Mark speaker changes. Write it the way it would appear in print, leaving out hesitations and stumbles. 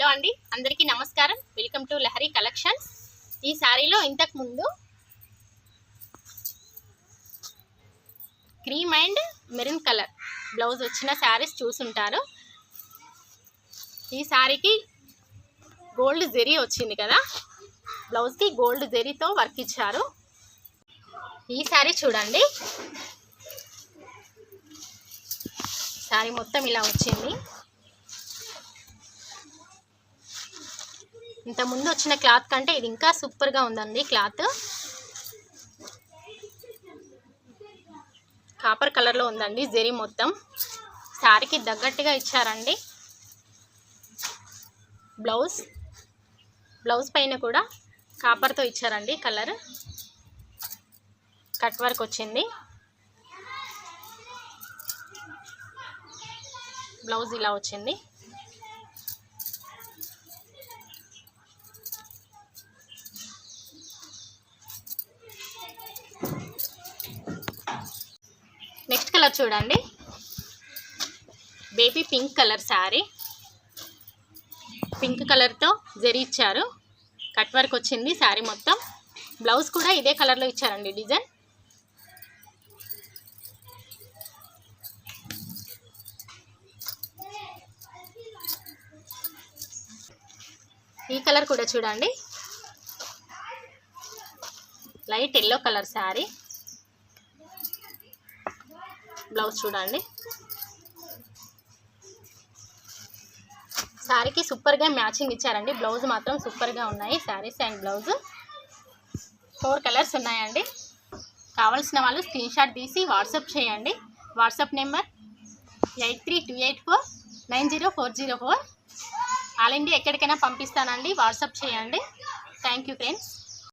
Speaker 1: Hello అండి, అందరికీ నమస్కారం. Welcome to Lahari collections. ఈ శారీలో ఇంతకు ముందు cream and maroon colour blouse వచ్చిన శారీస్ చూసుంటారు. ఈ శారీకి గోల్డ్ జెరీ వచ్చింది కదా, బ్లౌజ్కి గోల్డ్ జెరీతో వర్క్ ఇచ్చారు. ఈ శారీ చూడండి, శారీ మొత్తం ఇలా వచ్చింది. ఇంత ముందు వచ్చిన క్లాత్ కంటే ఇది ఇంకా సూపర్గా ఉందండి. క్లాత్ కాపర్ కలర్లో ఉందండి. జెరీ మొత్తం శారీకి తగ్గట్టుగా ఇచ్చారండి. బ్లౌజ్ పైన కూడా కాపర్తో ఇచ్చారండి. కలర్ కట్ వర్క్ వచ్చింది. బ్లౌజ్ ఇలా వచ్చింది. నెక్స్ట్ కలర్ చూడండి, baby pink colour sari. Pink కలర్తో జరీ ఇచ్చారు, కట్ వర్క్ వచ్చింది శారీ మొత్తం. బ్లౌజ్ కూడా ఇదే కలర్లో ఇచ్చారండి డిజైన్. ఈ కలర్ కూడా చూడండి, light yellow colour sari. Blouse చూడండి, శారీకి సూపర్గా మ్యాచింగ్ ఇచ్చారండి. బ్లౌజ్ మాత్రం సూపర్గా ఉన్నాయి శారీస్ అండ్ బ్లౌజ్. 4 కలర్స్ ఉన్నాయండి. కావాల్సిన వాళ్ళు స్క్రీన్ షాట్ తీసి వాట్సాప్ చేయండి. WhatsApp number 8328490404. ఆల్ ఇండియా ఎక్కడికైనా పంపిస్తానండి. వాట్సాప్ చేయండి. Thank you friends.